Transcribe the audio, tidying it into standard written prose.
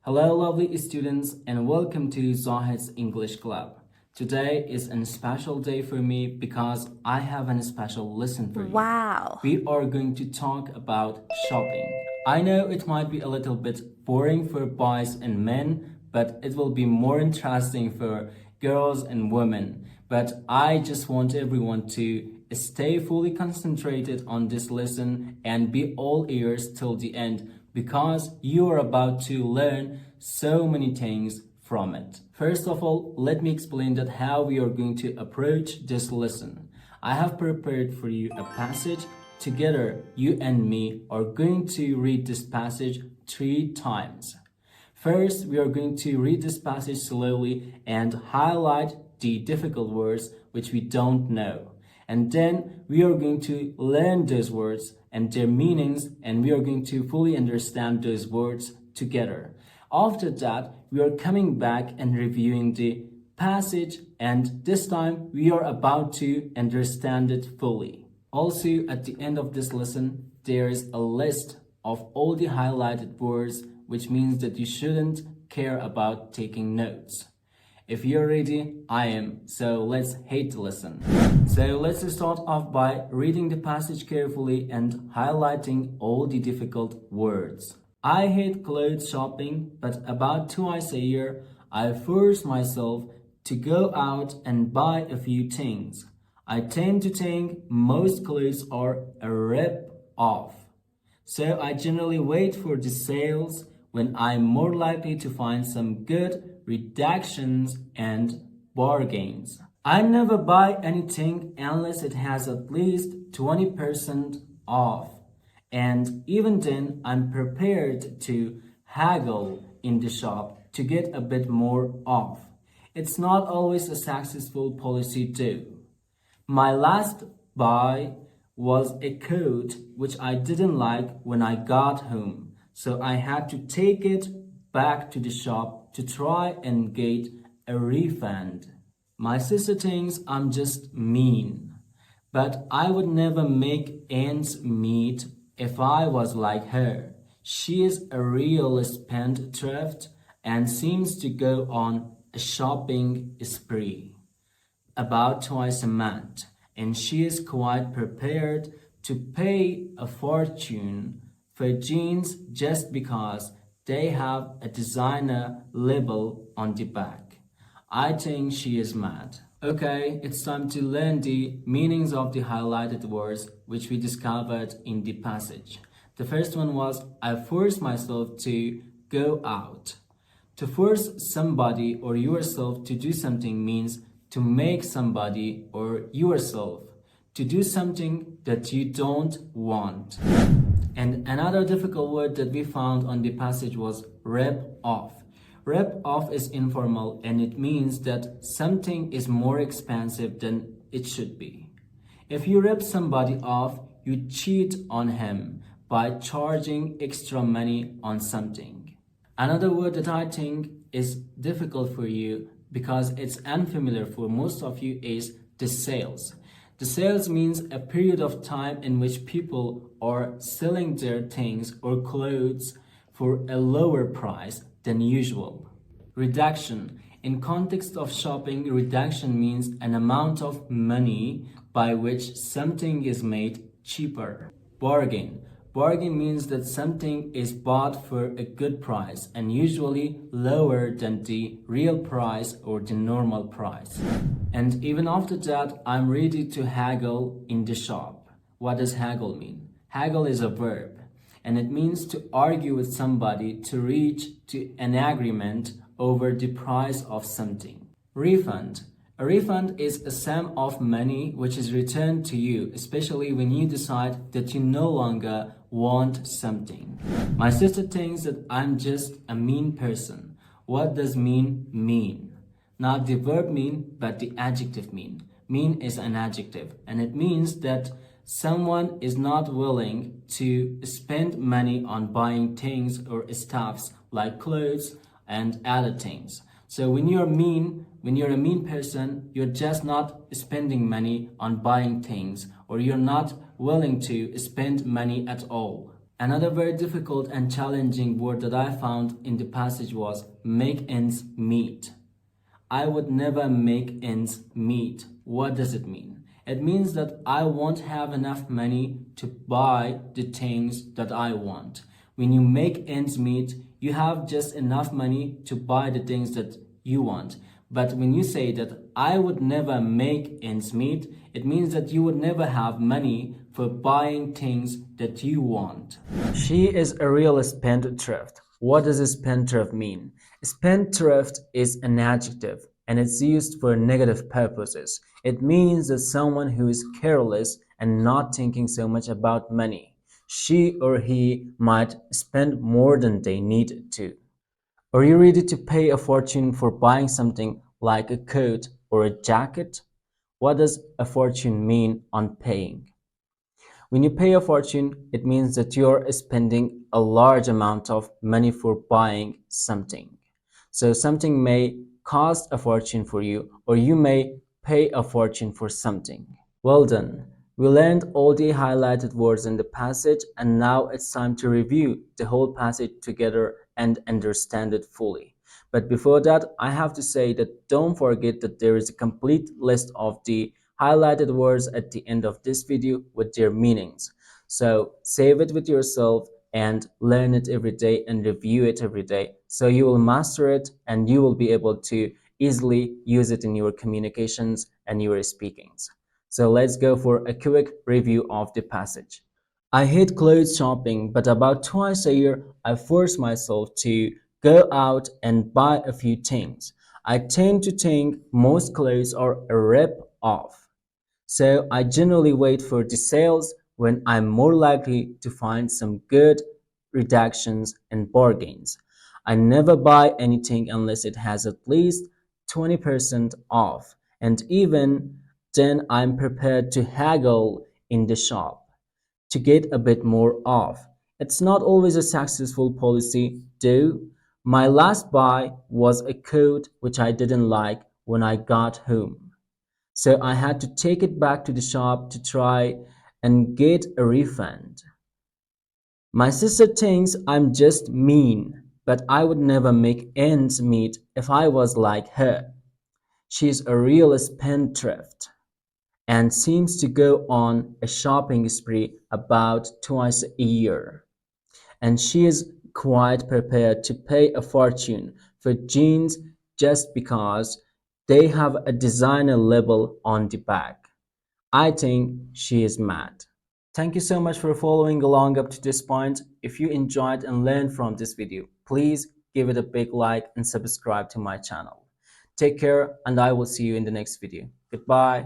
Hello, lovely students, and welcome to Zahid's English Club. Today is a special day for me because I have a special lesson for you. Wow. We are going to talk about shopping. I know it might be a little bit boring for boys and men, but it will be more interesting for girls and women. But I just want everyone to stay fully concentrated on this lesson and be all ears till the end because you are about to learn so many things from it. First of all, let me explain that how we are going to approach this lesson. I have prepared for you a passage. Together, you and me are going to read this passage 3 times. First, we are going to read this passage slowly and highlight the difficult words which we don't know. And then we are going to learn those words and their meanings, and we are going to fully understand those words together. After that, we are coming back and reviewing the passage, and this time we are about to understand it fully. Also, at the end of this lesson, there is a list of all the highlighted words, which means that you shouldn't care about taking notes. If you're ready, I am. So let's hit the lesson. So let's start off by reading the passage carefully and highlighting all the difficult words. I hate clothes shopping, but about twice a year, I force myself to go out and buy a few things. I tend to think most clothes are a rip-off. So I generally wait for the sales when I'm more likely to find some good reductions and bargains. I never buy anything unless it has at least 20% off. And even then, I'm prepared to haggle in the shop to get a bit more off. It's not always a successful policy though. My last buy was a coat which I didn't like when I got home, so I had to take it back to the shop to try and get a refund. My sister thinks I'm just mean, but I would never make ends meet if I was like her. She is a real spendthrift and seems to go on a shopping spree about twice a month, and she is quite prepared to pay a fortune for jeans just because they have a designer label on the back. I think she is mad. Okay, it's time to learn the meanings of the highlighted words which we discovered in the passage. The first one was, I force myself to go out. To force somebody or yourself to do something means to make somebody or yourself to do something that you don't want. And another difficult word that we found on the passage was rip off. Rip off is informal and it means that something is more expensive than it should be. If you rip somebody off, you cheat on him by charging extra money on something. Another word that I think is difficult for you because it's unfamiliar for most of you is the sales. The sales means a period of time in which people are selling their things or clothes for a lower price than usual. Reduction. In context of shopping, reduction means an amount of money by which something is made cheaper. Bargain. Bargain means that something is bought for a good price and usually lower than the real price or the normal price. And even after that, I'm ready to haggle in the shop. What does haggle mean? Haggle is a verb, and it means to argue with somebody to reach to an agreement over the price of something. Refund. A refund is a sum of money which is returned to you, especially when you decide that you no longer want something. My sister thinks that I'm just a mean person. What does mean? Not the verb mean, but the adjective mean. Mean is an adjective, and it means that someone is not willing to spend money on buying things or stuffs like clothes and other things. So when you're a mean person, you're just not spending money on buying things, or you're not willing to spend money at all. Another very difficult and challenging word that I found in the passage was make ends meet. I would never make ends meet. What does it mean? It means that I won't have enough money to buy the things that I want. When you make ends meet, you have just enough money to buy the things that you want. But when you say that I would never make ends meet, it means that you would never have money for buying things that you want. She is a real spendthrift. What does a spendthrift mean? Spendthrift is an adjective and it's used for negative purposes. It means that someone who is careless and not thinking so much about money. She or he might spend more than they need to. Are you ready to pay a fortune for buying something like a coat or a jacket? What does a fortune mean on paying? When you pay a fortune, it means that you're spending a large amount of money for buying something. So something may cost a fortune for you, or you may pay a fortune for something. Well done. We learned all the highlighted words in the passage, and now it's time to review the whole passage together and understand it fully. But before that, I have to say that don't forget that there is a complete list of the highlighted words at the end of this video with their meanings. So save it with yourself and learn it every day and review it every day. So you will master it and you will be able to easily use it in your communications and your speakings. So let's go for a quick review of the passage. I hate clothes shopping, but about twice a year I force myself to go out and buy a few things. I tend to think most clothes are a rip-off. So I generally wait for the sales when I'm more likely to find some good reductions and bargains. I never buy anything unless it has at least 20% off, and even then I'm prepared to haggle in the shop to get a bit more off. It's not always a successful policy, though. My last buy was a coat which I didn't like when I got home. So I had to take it back to the shop to try and get a refund. My sister thinks I'm just mean, but I would never make ends meet if I was like her. She's a real spendthrift and seems to go on a shopping spree about twice a year. And she is quite prepared to pay a fortune for jeans just because they have a designer label on the back. I think she is mad. Thank you so much for following along up to this point. If you enjoyed and learned from this video, please give it a big like and subscribe to my channel. Take care and I will see you in the next video. Goodbye.